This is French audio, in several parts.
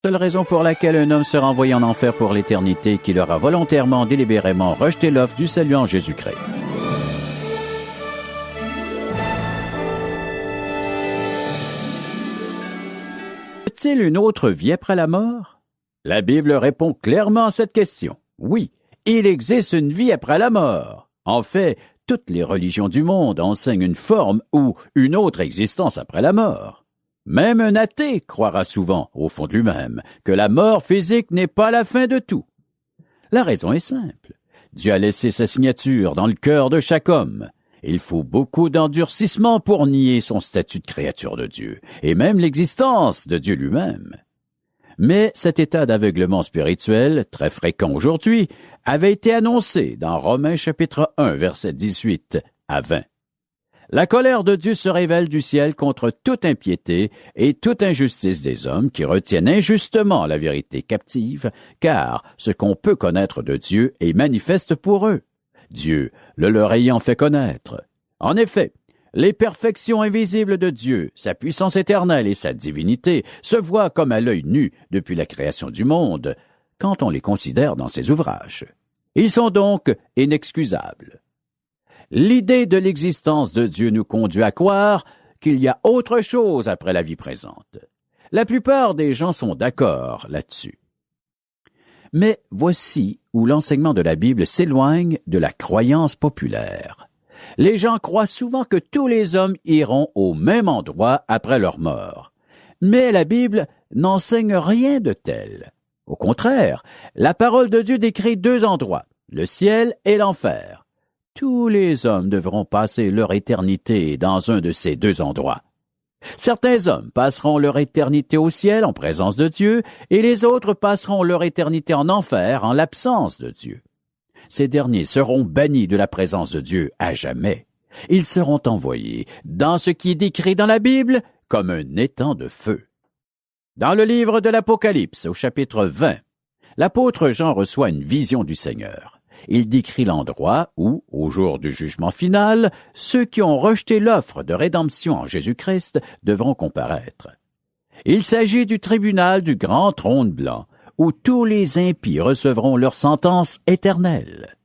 Seule raison pour laquelle un homme sera envoyé en enfer pour l'éternité, qu'il aura volontairement, délibérément rejeté l'offre du salut en Jésus-Christ. Y a-t-il une autre vie après la mort? La Bible répond clairement à cette question. Oui, il existe une vie après la mort. En fait, toutes les religions du monde enseignent une forme ou une autre existence après la mort. Même un athée croira souvent, au fond de lui-même, que la mort physique n'est pas la fin de tout. La raison est simple. Dieu a laissé sa signature dans le cœur de chaque homme. Il faut beaucoup d'endurcissement pour nier son statut de créature de Dieu, et même l'existence de Dieu lui-même. Mais cet état d'aveuglement spirituel, très fréquent aujourd'hui, avait été annoncé dans Romains chapitre 1, versets 18 à 20. La colère de Dieu se révèle du ciel contre toute impiété et toute injustice des hommes qui retiennent injustement la vérité captive, car ce qu'on peut connaître de Dieu est manifeste pour eux, Dieu le leur ayant fait connaître. En effet, les perfections invisibles de Dieu, sa puissance éternelle et sa divinité se voient comme à l'œil nu depuis la création du monde, quand on les considère dans ses ouvrages. Ils sont donc inexcusables. L'idée de l'existence de Dieu nous conduit à croire qu'il y a autre chose après la vie présente. La plupart des gens sont d'accord là-dessus. Mais voici où l'enseignement de la Bible s'éloigne de la croyance populaire. Les gens croient souvent que tous les hommes iront au même endroit après leur mort. Mais la Bible n'enseigne rien de tel. Au contraire, la parole de Dieu décrit deux endroits, le ciel et l'enfer. Tous les hommes devront passer leur éternité dans un de ces deux endroits. Certains hommes passeront leur éternité au ciel en présence de Dieu, et les autres passeront leur éternité en enfer en l'absence de Dieu. Ces derniers seront bannis de la présence de Dieu à jamais. Ils seront envoyés dans ce qui est décrit dans la Bible comme un étang de feu. Dans le livre de l'Apocalypse, au chapitre 20, l'apôtre Jean reçoit une vision du Seigneur. Il décrit l'endroit où, au jour du jugement final, ceux qui ont rejeté l'offre de rédemption en Jésus-Christ devront comparaître. Il s'agit du tribunal du grand trône blanc, où tous les impies recevront leur sentence éternelle.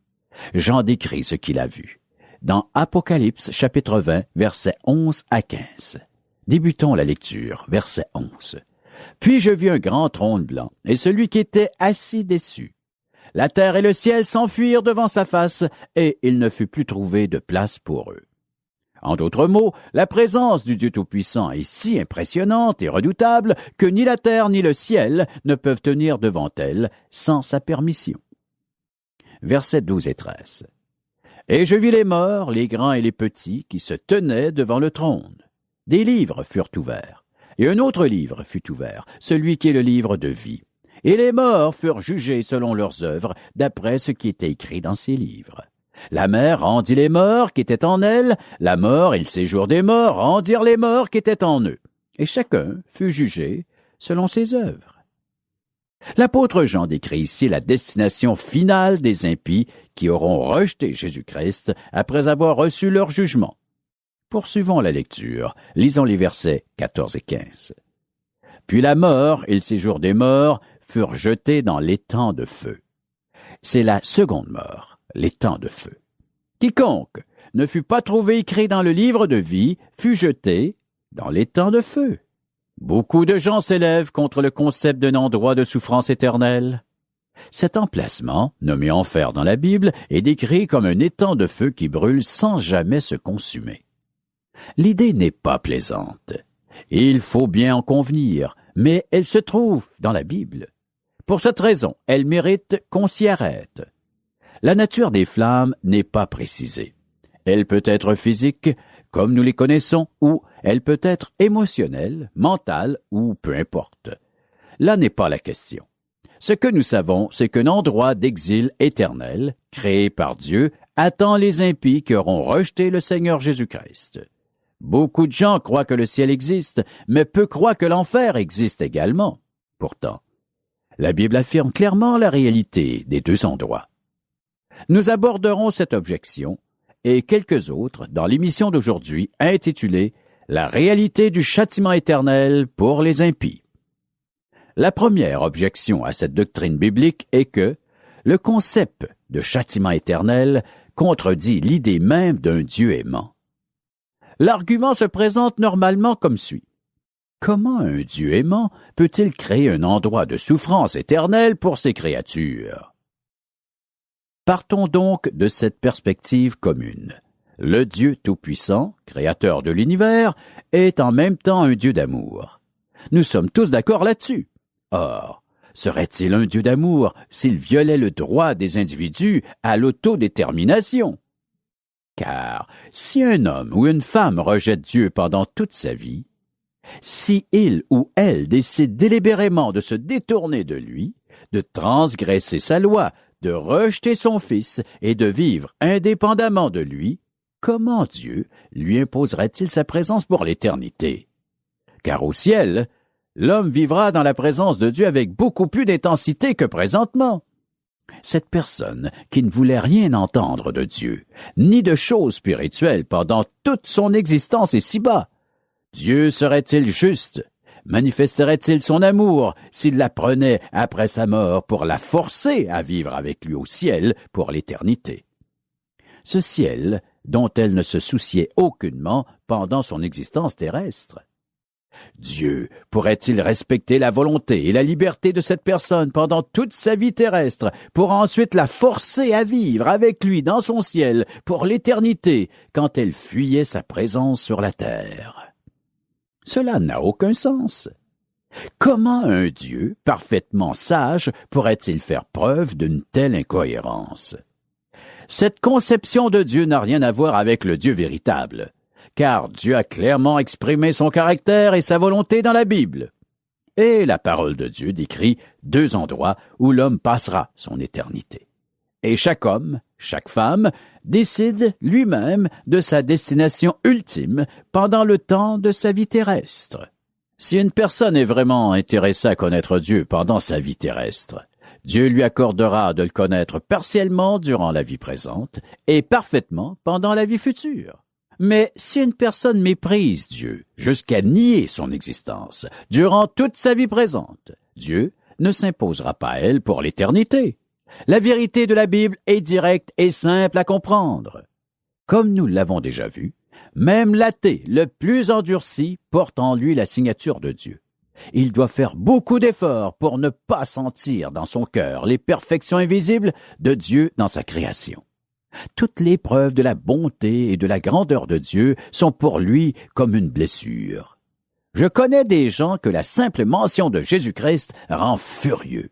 Jean décrit ce qu'il a vu. Dans Apocalypse, chapitre 20, versets 11 à 15. Débutons la lecture, verset 11. « Puis je vis un grand trône blanc, et celui qui était assis dessus. La terre et le ciel s'enfuirent devant sa face, et il ne fut plus trouvé de place pour eux. » En d'autres mots, la présence du Dieu Tout-Puissant est si impressionnante et redoutable que ni la terre ni le ciel ne peuvent tenir devant elle sans sa permission. Versets 12 et 13. « Et je vis les morts, les grands et les petits, qui se tenaient devant le trône. Des livres furent ouverts, et un autre livre fut ouvert, celui qui est le livre de vie. Et les morts furent jugés selon leurs œuvres, d'après ce qui était écrit dans ces livres. La mer rendit les morts qui étaient en elle, la mort et le séjour des morts rendirent les morts qui étaient en eux. Et chacun fut jugé selon ses œuvres. » L'apôtre Jean décrit ici la destination finale des impies qui auront rejeté Jésus-Christ après avoir reçu leur jugement. Poursuivons la lecture. Lisons les versets 14 et 15. « Puis la mort et le séjour des morts furent jetés dans l'étang de feu. » C'est la seconde mort, l'étang de feu. « Quiconque ne fut pas trouvé écrit dans le livre de vie fut jeté dans l'étang de feu. » Beaucoup de gens s'élèvent contre le concept d'un endroit de souffrance éternelle. Cet emplacement, nommé enfer dans la Bible, est décrit comme un étang de feu qui brûle sans jamais se consumer. L'idée n'est pas plaisante. Il faut bien en convenir, mais elle se trouve dans la Bible. Pour cette raison, elle mérite qu'on s'y arrête. La nature des flammes n'est pas précisée. Elle peut être physique, comme nous les connaissons, ou elle peut être émotionnelle, mentale, ou peu importe. Là n'est pas la question. Ce que nous savons, c'est qu'un endroit d'exil éternel, créé par Dieu, attend les impies qui auront rejeté le Seigneur Jésus-Christ. Beaucoup de gens croient que le ciel existe, mais peu croient que l'enfer existe également. Pourtant, la Bible affirme clairement la réalité des deux endroits. Nous aborderons cette objection et quelques autres dans l'émission d'aujourd'hui intitulée « La réalité du châtiment éternel pour les impies ». La première objection à cette doctrine biblique est que le concept de châtiment éternel contredit l'idée même d'un Dieu aimant. L'argument se présente normalement comme suit. Comment un Dieu aimant peut-il créer un endroit de souffrance éternelle pour ses créatures? Partons donc de cette perspective commune. Le Dieu Tout-Puissant, créateur de l'univers, est en même temps un Dieu d'amour. Nous sommes tous d'accord là-dessus. Or, serait-il un Dieu d'amour s'il violait le droit des individus à l'autodétermination? Car si un homme ou une femme rejette Dieu pendant toute sa vie, si il ou elle décide délibérément de se détourner de lui, de transgresser sa loi, de rejeter son Fils et de vivre indépendamment de lui, comment Dieu lui imposerait-il sa présence pour l'éternité? Car au ciel, l'homme vivra dans la présence de Dieu avec beaucoup plus d'intensité que présentement. Cette personne qui ne voulait rien entendre de Dieu, ni de choses spirituelles pendant toute son existence ici-bas, Dieu serait-il juste? Manifesterait-il son amour s'il la prenait après sa mort pour la forcer à vivre avec lui au ciel pour l'éternité? Ce ciel dont elle ne se souciait aucunement pendant son existence terrestre. Dieu pourrait-il respecter la volonté et la liberté de cette personne pendant toute sa vie terrestre pour ensuite la forcer à vivre avec lui dans son ciel pour l'éternité quand elle fuyait sa présence sur la terre? Cela n'a aucun sens. Comment un Dieu parfaitement sage pourrait-il faire preuve d'une telle incohérence? Cette conception de Dieu n'a rien à voir avec le Dieu véritable, car Dieu a clairement exprimé son caractère et sa volonté dans la Bible. Et la parole de Dieu décrit 2 endroits où l'homme passera son éternité. Et chaque homme, chaque femme, décide lui-même de sa destination ultime pendant le temps de sa vie terrestre. Si une personne est vraiment intéressée à connaître Dieu pendant sa vie terrestre, Dieu lui accordera de le connaître partiellement durant la vie présente et parfaitement pendant la vie future. Mais si une personne méprise Dieu jusqu'à nier son existence durant toute sa vie présente, Dieu ne s'imposera pas à elle pour l'éternité. La vérité de la Bible est directe et simple à comprendre. Comme nous l'avons déjà vu, même l'athée le plus endurci porte en lui la signature de Dieu. Il doit faire beaucoup d'efforts pour ne pas sentir dans son cœur les perfections invisibles de Dieu dans sa création. Toutes les preuves de la bonté et de la grandeur de Dieu sont pour lui comme une blessure. Je connais des gens que la simple mention de Jésus-Christ rend furieux.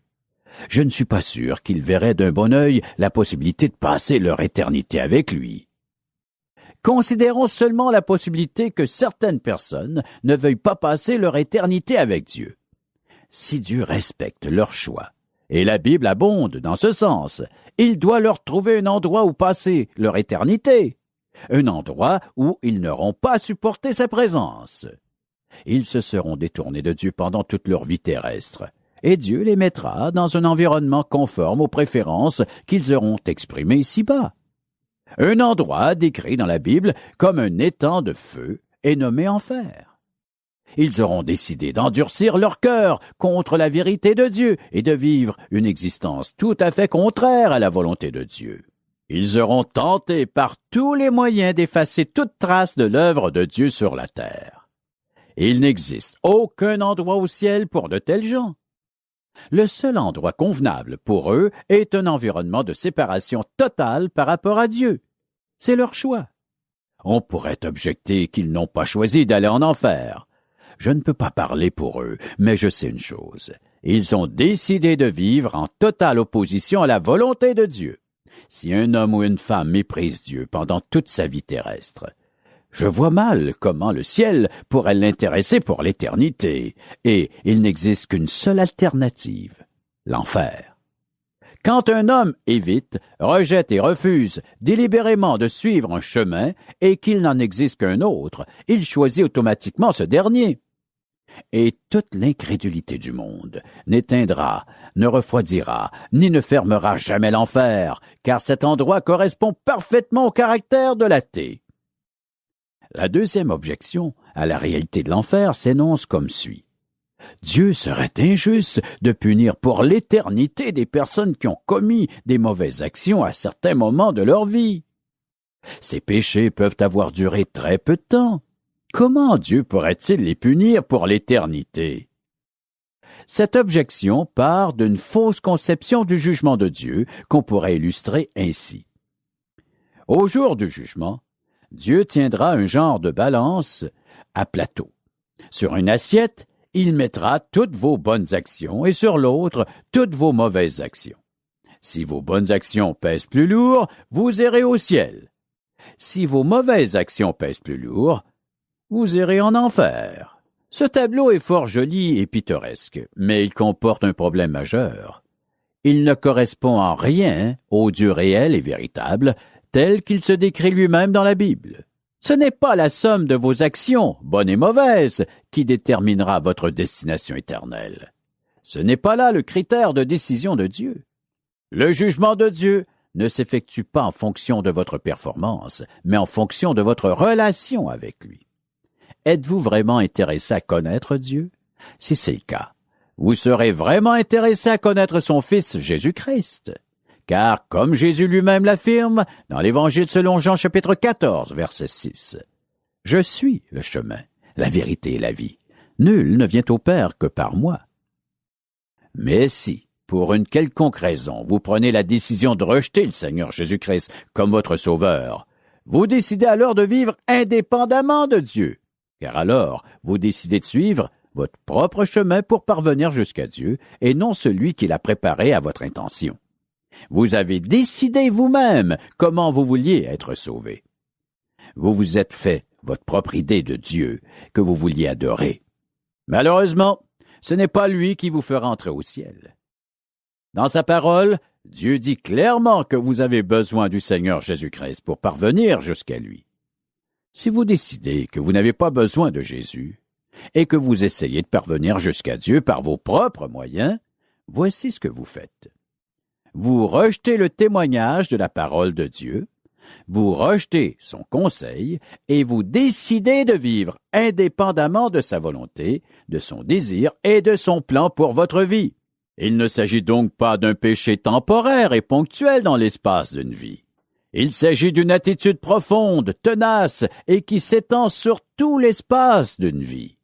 Je ne suis pas sûr qu'ils verraient d'un bon œil la possibilité de passer leur éternité avec lui. Considérons seulement la possibilité que certaines personnes ne veuillent pas passer leur éternité avec Dieu. Si Dieu respecte leur choix, et la Bible abonde dans ce sens, il doit leur trouver un endroit où passer leur éternité, un endroit où ils n'auront pas supporté sa présence. Ils se seront détournés de Dieu pendant toute leur vie terrestre, et Dieu les mettra dans un environnement conforme aux préférences qu'ils auront exprimées ici-bas. Un endroit décrit dans la Bible comme un étang de feu est nommé enfer. Ils auront décidé d'endurcir leur cœur contre la vérité de Dieu et de vivre une existence tout à fait contraire à la volonté de Dieu. Ils auront tenté par tous les moyens d'effacer toute trace de l'œuvre de Dieu sur la terre. Il n'existe aucun endroit au ciel pour de tels gens. Le seul endroit convenable pour eux est un environnement de séparation totale par rapport à Dieu. C'est leur choix. On pourrait objecter qu'ils n'ont pas choisi d'aller en enfer. Je ne peux pas parler pour eux, mais je sais une chose. Ils ont décidé de vivre en totale opposition à la volonté de Dieu. Si un homme ou une femme méprise Dieu pendant toute sa vie terrestre, je vois mal comment le ciel pourrait l'intéresser pour l'éternité, et il n'existe qu'une seule alternative, l'enfer. Quand un homme évite, rejette et refuse délibérément de suivre un chemin et qu'il n'en existe qu'un autre, il choisit automatiquement ce dernier. Et toute l'incrédulité du monde n'éteindra, ne refroidira, ni ne fermera jamais l'enfer, car cet endroit correspond parfaitement au caractère de l'athée. La deuxième objection à la réalité de l'enfer s'énonce comme suit. Dieu serait injuste de punir pour l'éternité des personnes qui ont commis des mauvaises actions à certains moments de leur vie. Ces péchés peuvent avoir duré très peu de temps. Comment Dieu pourrait-il les punir pour l'éternité? Cette objection part d'une fausse conception du jugement de Dieu qu'on pourrait illustrer ainsi. Au jour du jugement, Dieu tiendra un genre de balance à plateau. Sur une assiette, il mettra toutes vos bonnes actions et sur l'autre, toutes vos mauvaises actions. Si vos bonnes actions pèsent plus lourd, vous irez au ciel. Si vos mauvaises actions pèsent plus lourd, vous irez en enfer. Ce tableau est fort joli et pittoresque, mais il comporte un problème majeur. Il ne correspond en rien au Dieu réel et véritable, tel qu'il se décrit lui-même dans la Bible. Ce n'est pas la somme de vos actions, bonnes et mauvaises, qui déterminera votre destination éternelle. Ce n'est pas là le critère de décision de Dieu. Le jugement de Dieu ne s'effectue pas en fonction de votre performance, mais en fonction de votre relation avec lui. Êtes-vous vraiment intéressé à connaître Dieu? Si c'est le cas, vous serez vraiment intéressé à connaître son Fils Jésus-Christ. Car, comme Jésus lui-même l'affirme dans l'Évangile selon Jean chapitre 14, verset 6, « Je suis le chemin, la vérité et la vie. Nul ne vient au Père que par moi. » Mais si, pour une quelconque raison, vous prenez la décision de rejeter le Seigneur Jésus-Christ comme votre Sauveur, vous décidez alors de vivre indépendamment de Dieu, car alors vous décidez de suivre votre propre chemin pour parvenir jusqu'à Dieu et non celui qu'il a préparé à votre intention. Vous avez décidé vous-même comment vous vouliez être sauvé. Vous vous êtes fait votre propre idée de Dieu que vous vouliez adorer. Malheureusement, ce n'est pas lui qui vous fera entrer au ciel. Dans sa parole, Dieu dit clairement que vous avez besoin du Seigneur Jésus-Christ pour parvenir jusqu'à lui. Si vous décidez que vous n'avez pas besoin de Jésus et que vous essayez de parvenir jusqu'à Dieu par vos propres moyens, voici ce que vous faites. Vous rejetez le témoignage de la parole de Dieu, vous rejetez son conseil et vous décidez de vivre indépendamment de sa volonté, de son désir et de son plan pour votre vie. Il ne s'agit donc pas d'un péché temporaire et ponctuel dans l'espace d'une vie. Il s'agit d'une attitude profonde, tenace et qui s'étend sur tout l'espace d'une vie.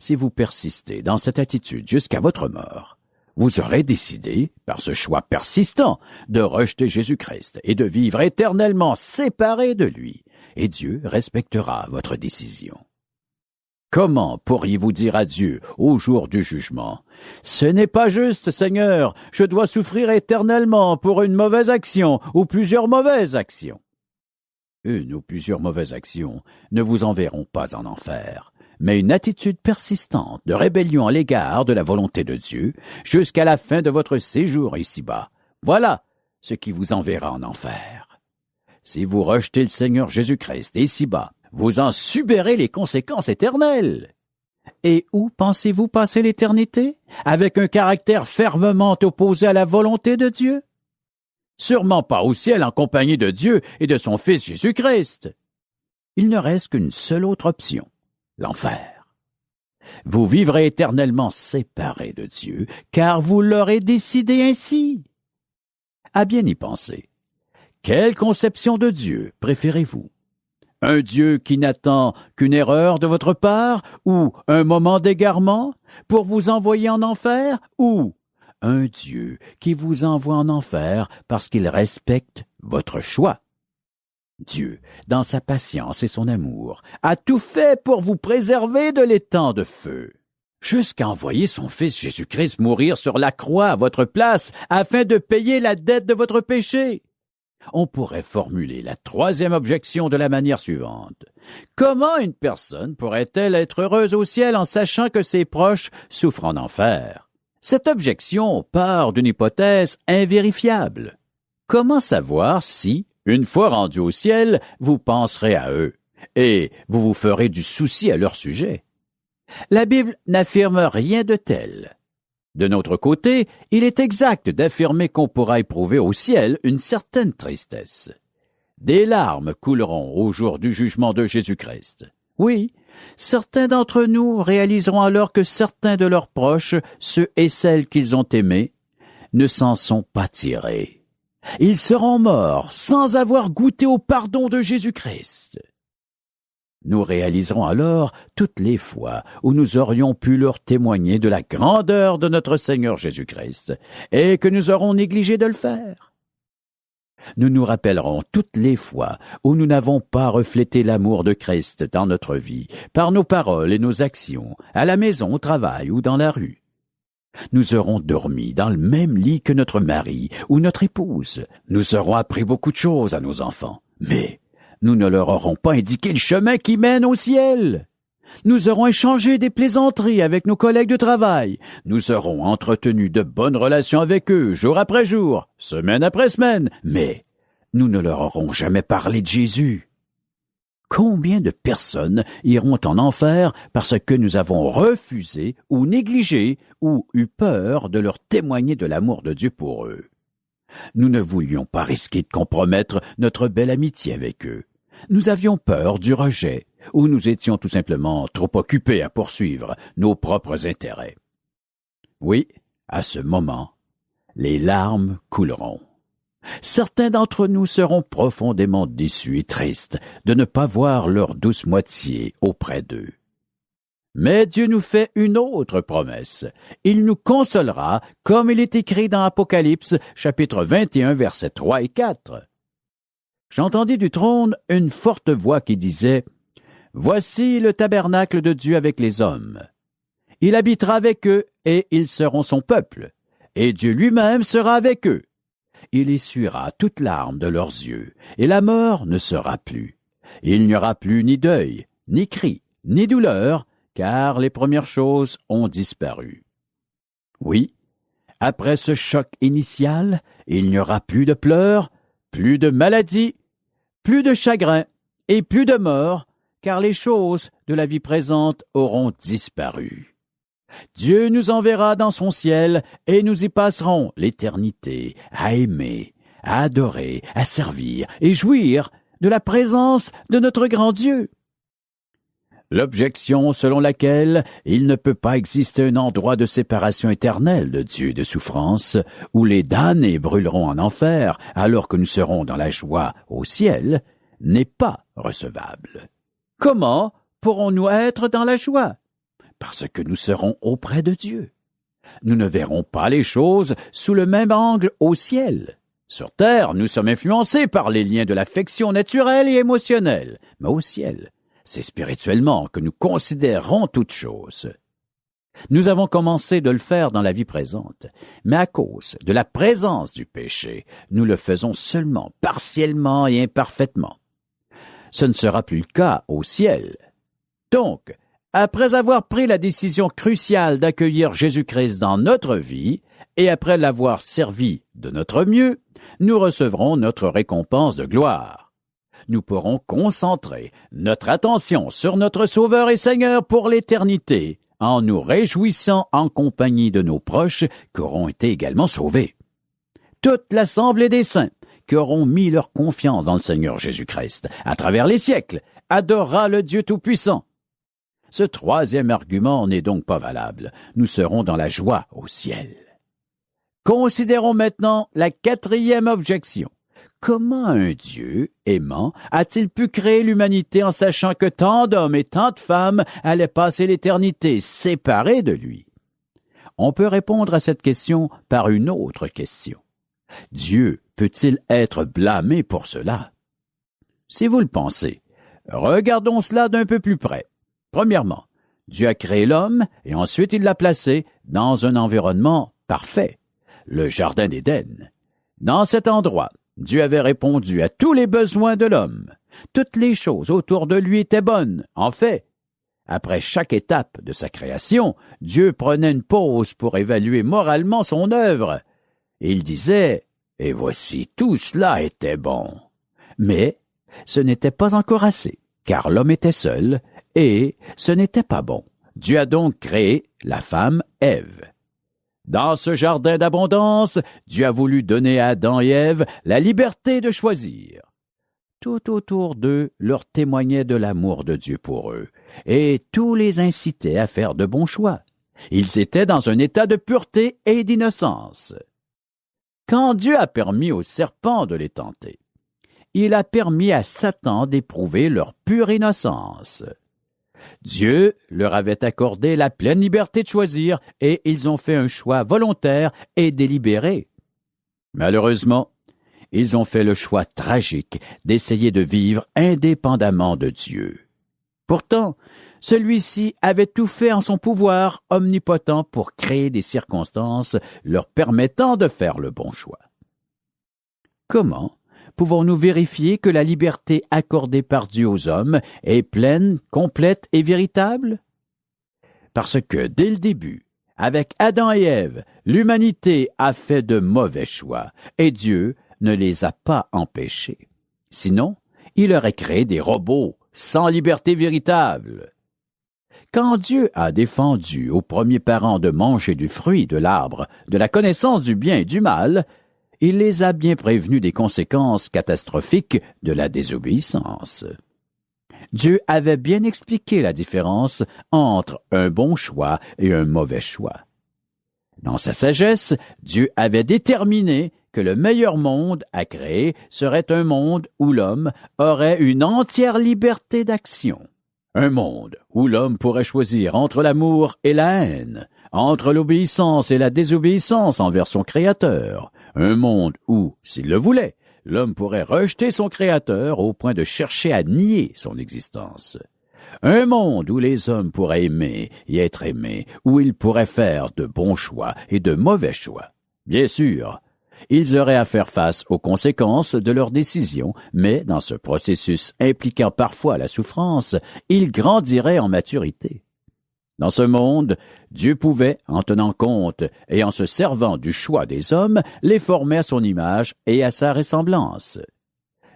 Si vous persistez dans cette attitude jusqu'à votre mort, vous aurez décidé, par ce choix persistant, de rejeter Jésus-Christ et de vivre éternellement séparé de lui, et Dieu respectera votre décision. Comment pourriez-vous dire à Dieu au jour du jugement, « Ce n'est pas juste, Seigneur, je dois souffrir éternellement pour une mauvaise action ou plusieurs mauvaises actions. » Une ou plusieurs mauvaises actions ne vous enverront pas en enfer, mais une attitude persistante de rébellion à l'égard de la volonté de Dieu jusqu'à la fin de votre séjour ici-bas. Voilà ce qui vous enverra en enfer. Si vous rejetez le Seigneur Jésus-Christ ici-bas, vous en subirez les conséquences éternelles. Et où pensez-vous passer l'éternité? Avec un caractère fermement opposé à la volonté de Dieu? Sûrement pas au ciel en compagnie de Dieu et de son Fils Jésus-Christ. Il ne reste qu'une seule autre option, l'enfer. Vous vivrez éternellement séparés de Dieu, car vous l'aurez décidé ainsi. À bien y penser, quelle conception de Dieu préférez-vous? Un Dieu qui n'attend qu'une erreur de votre part ou un moment d'égarement pour vous envoyer en enfer, ou un Dieu qui vous envoie en enfer parce qu'il respecte votre choix? Dieu, dans sa patience et son amour, a tout fait pour vous préserver de l'étang de feu, jusqu'à envoyer son Fils Jésus-Christ mourir sur la croix à votre place afin de payer la dette de votre péché. On pourrait formuler la troisième objection de la manière suivante. Comment une personne pourrait-elle être heureuse au ciel en sachant que ses proches souffrent en enfer? Cette objection part d'une hypothèse invérifiable. Comment savoir si, une fois rendus au ciel, vous penserez à eux et vous vous ferez du souci à leur sujet? La Bible n'affirme rien de tel. De notre côté, il est exact d'affirmer qu'on pourra éprouver au ciel une certaine tristesse. Des larmes couleront au jour du jugement de Jésus-Christ. Oui, Certains d'entre nous réaliseront alors que certains de leurs proches, ceux et celles qu'ils ont aimés, ne s'en sont pas tirés. Ils seront morts sans avoir goûté au pardon de Jésus-Christ. Nous réaliserons alors toutes les fois où nous aurions pu leur témoigner de la grandeur de notre Seigneur Jésus-Christ et que nous aurons négligé de le faire. Nous nous rappellerons toutes les fois où nous n'avons pas reflété l'amour de Christ dans notre vie, par nos paroles et nos actions, à la maison, au travail ou dans la rue. Nous aurons dormi dans le même lit que notre mari ou notre épouse. Nous aurons appris beaucoup de choses à nos enfants, mais nous ne leur aurons pas indiqué le chemin qui mène au ciel. Nous aurons échangé des plaisanteries avec nos collègues de travail. Nous aurons entretenu de bonnes relations avec eux, jour après jour, semaine après semaine, mais nous ne leur aurons jamais parlé de Jésus. Combien de personnes iront en enfer parce que nous avons refusé ou négligé ou eu peur de leur témoigner de l'amour de Dieu pour eux? Nous ne voulions pas risquer de compromettre notre belle amitié avec eux. Nous avions peur du rejet, ou nous étions tout simplement trop occupés à poursuivre nos propres intérêts. Oui, à ce moment, les larmes couleront. Certains d'entre nous seront profondément déçus et tristes de ne pas voir leur douce moitié auprès d'eux. Mais Dieu nous fait une autre promesse. Il nous consolera, comme il est écrit dans Apocalypse, chapitre 21, versets 3 et 4. J'entendis du trône une forte voix qui disait « Voici le tabernacle de Dieu avec les hommes. Il habitera avec eux, et ils seront son peuple, et Dieu lui-même sera avec eux. Il essuiera toute larme de leurs yeux, et la mort ne sera plus. Il n'y aura plus ni deuil, ni cri, ni douleur, car les premières choses ont disparu. » Oui, après ce choc initial, il n'y aura plus de pleurs, plus de maladies, plus de chagrin et plus de mort, car les choses de la vie présente auront disparu. Dieu nous enverra dans son ciel et nous y passerons l'éternité à aimer, à adorer, à servir et jouir de la présence de notre grand Dieu. L'objection selon laquelle il ne peut pas exister un endroit de séparation éternelle de Dieu et de souffrance, où les damnés brûleront en enfer alors que nous serons dans la joie au ciel, n'est pas recevable. Comment pourrons-nous être dans la joie? Parce que nous serons auprès de Dieu. Nous ne verrons pas les choses sous le même angle au ciel. Sur terre, nous sommes influencés par les liens de l'affection naturelle et émotionnelle, mais au ciel, c'est spirituellement que nous considérons toutes choses. Nous avons commencé de le faire dans la vie présente, mais à cause de la présence du péché, nous le faisons seulement partiellement et imparfaitement. Ce ne sera plus le cas au ciel. Donc, après avoir pris la décision cruciale d'accueillir Jésus-Christ dans notre vie, et après l'avoir servi de notre mieux, nous recevrons notre récompense de gloire. Nous pourrons concentrer notre attention sur notre Sauveur et Seigneur pour l'éternité, en nous réjouissant en compagnie de nos proches qui auront été également sauvés. Toute l'assemblée des saints qui auront mis leur confiance dans le Seigneur Jésus-Christ à travers les siècles adorera le Dieu Tout-Puissant. Ce troisième argument n'est donc pas valable. Nous serons dans la joie au ciel. Considérons maintenant la quatrième objection. Comment un Dieu aimant a-t-il pu créer l'humanité en sachant que tant d'hommes et tant de femmes allaient passer l'éternité séparés de lui? On peut répondre à cette question par une autre question. Dieu peut-il être blâmé pour cela? Si vous le pensez, regardons cela d'un peu plus près. Premièrement, Dieu a créé l'homme et ensuite il l'a placé dans un environnement parfait, le Jardin d'Éden. Dans cet endroit, Dieu avait répondu à tous les besoins de l'homme. Toutes les choses autour de lui étaient bonnes. En fait, après chaque étape de sa création, Dieu prenait une pause pour évaluer moralement son œuvre. Et il disait « Et voici, tout cela était bon. » Mais ce n'était pas encore assez, car l'homme était seul, et ce n'était pas bon. Dieu a donc créé la femme Ève. Dans ce jardin d'abondance, Dieu a voulu donner à Adam et Ève la liberté de choisir. Tout autour d'eux leur témoignait de l'amour de Dieu pour eux, et tout les incitait à faire de bons choix. Ils étaient dans un état de pureté et d'innocence. Quand Dieu a permis aux serpents de les tenter, il a permis à Satan d'éprouver leur pure innocence. Dieu leur avait accordé la pleine liberté de choisir et ils ont fait un choix volontaire et délibéré. Malheureusement, ils ont fait le choix tragique d'essayer de vivre indépendamment de Dieu. Pourtant, celui-ci avait tout fait en son pouvoir omnipotent pour créer des circonstances leur permettant de faire le bon choix. Comment pouvons-nous vérifier que la liberté accordée par Dieu aux hommes est pleine, complète et véritable? Parce que, dès le début, avec Adam et Ève, l'humanité a fait de mauvais choix, et Dieu ne les a pas empêchés. Sinon, il aurait créé des robots sans liberté véritable. Quand Dieu a défendu aux premiers parents de manger du fruit de l'arbre de la connaissance du bien et du mal, il les a bien prévenus des conséquences catastrophiques de la désobéissance. Dieu avait bien expliqué la différence entre un bon choix et un mauvais choix. Dans sa sagesse, Dieu avait déterminé que le meilleur monde à créer serait un monde où l'homme aurait une entière liberté d'action. Un monde où l'homme pourrait choisir entre l'amour et la haine, entre l'obéissance et la désobéissance envers son Créateur. Un monde où, s'il le voulait, l'homme pourrait rejeter son Créateur au point de chercher à nier son existence. Un monde où les hommes pourraient aimer et être aimés, où ils pourraient faire de bons choix et de mauvais choix. Bien sûr, ils auraient à faire face aux conséquences de leurs décisions, mais dans ce processus impliquant parfois la souffrance, ils grandiraient en maturité. Dans ce monde, Dieu pouvait, en tenant compte et en se servant du choix des hommes, les former à son image et à sa ressemblance.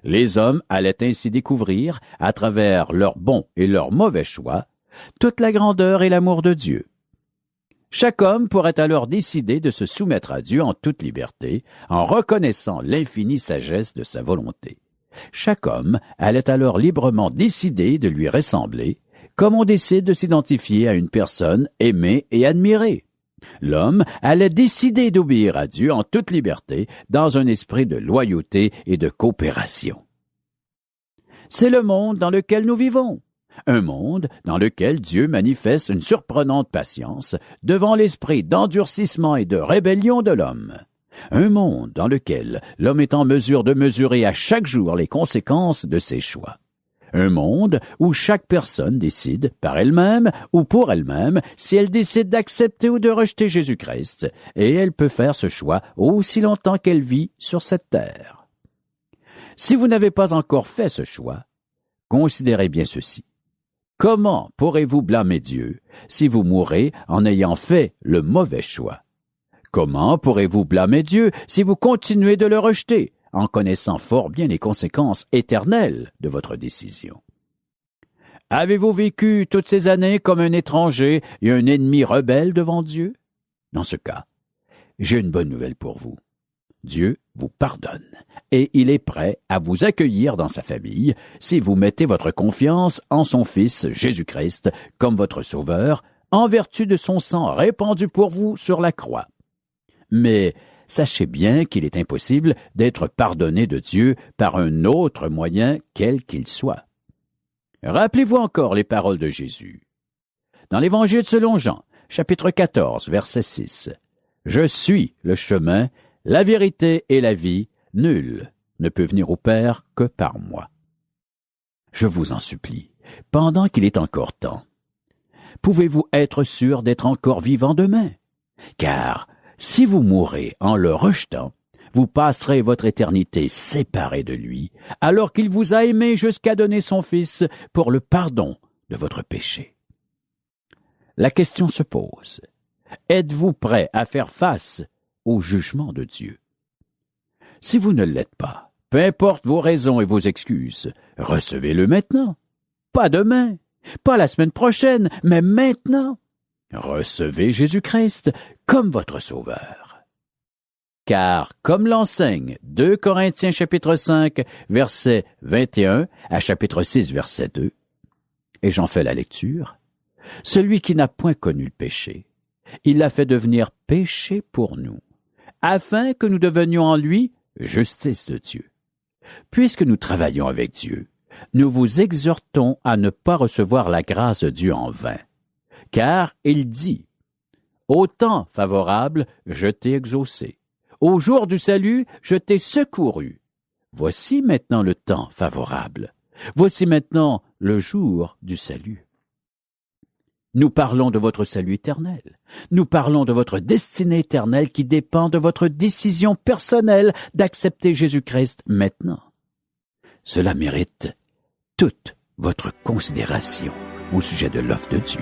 Les hommes allaient ainsi découvrir, à travers leurs bons et leurs mauvais choix, toute la grandeur et l'amour de Dieu. Chaque homme pourrait alors décider de se soumettre à Dieu en toute liberté, en reconnaissant l'infinie sagesse de sa volonté. Chaque homme allait alors librement décider de lui ressembler, comme on décide de s'identifier à une personne aimée et admirée. L'homme allait décider d'obéir à Dieu en toute liberté, dans un esprit de loyauté et de coopération. C'est le monde dans lequel nous vivons. Un monde dans lequel Dieu manifeste une surprenante patience devant l'esprit d'endurcissement et de rébellion de l'homme. Un monde dans lequel l'homme est en mesure de mesurer à chaque jour les conséquences de ses choix. Un monde où chaque personne décide, par elle-même ou pour elle-même, si elle décide d'accepter ou de rejeter Jésus-Christ, et elle peut faire ce choix aussi longtemps qu'elle vit sur cette terre. Si vous n'avez pas encore fait ce choix, considérez bien ceci. Comment pourrez-vous blâmer Dieu si vous mourrez en ayant fait le mauvais choix? Comment pourrez-vous blâmer Dieu si vous continuez de le rejeter, en connaissant fort bien les conséquences éternelles de votre décision? Avez-vous vécu toutes ces années comme un étranger et un ennemi rebelle devant Dieu? Dans ce cas, j'ai une bonne nouvelle pour vous. Dieu vous pardonne et il est prêt à vous accueillir dans sa famille si vous mettez votre confiance en son Fils Jésus-Christ comme votre Sauveur en vertu de son sang répandu pour vous sur la croix. Mais sachez bien qu'il est impossible d'être pardonné de Dieu par un autre moyen quel qu'il soit. Rappelez-vous encore les paroles de Jésus. Dans l'Évangile selon Jean, chapitre 14, verset 6, « Je suis le chemin, la vérité et la vie, nul ne peut venir au Père que par moi. » Je vous en supplie, pendant qu'il est encore temps, pouvez-vous être sûr d'être encore vivant demain? Car si vous mourrez en le rejetant, vous passerez votre éternité séparée de lui, alors qu'il vous a aimé jusqu'à donner son Fils pour le pardon de votre péché. La question se pose, êtes-vous prêt à faire face au jugement de Dieu? Si vous ne l'êtes pas, peu importe vos raisons et vos excuses, recevez-le maintenant. Pas demain, pas la semaine prochaine, mais maintenant. Recevez Jésus-Christ comme votre Sauveur. Car, comme l'enseigne 2 Corinthiens chapitre 5, verset 21 à chapitre 6, verset 2, et j'en fais la lecture, « Celui qui n'a point connu le péché, il l'a fait devenir péché pour nous, afin que nous devenions en lui justice de Dieu. Puisque nous travaillons avec Dieu, nous vous exhortons à ne pas recevoir la grâce de Dieu en vain. Car il dit, « Au temps favorable, je t'ai exaucé. Au jour du salut, je t'ai secouru. Voici maintenant le temps favorable. Voici maintenant le jour du salut. » Nous parlons de votre salut éternel. Nous parlons de votre destinée éternelle qui dépend de votre décision personnelle d'accepter Jésus-Christ maintenant. Cela mérite toute votre considération au sujet de l'œuvre de Dieu.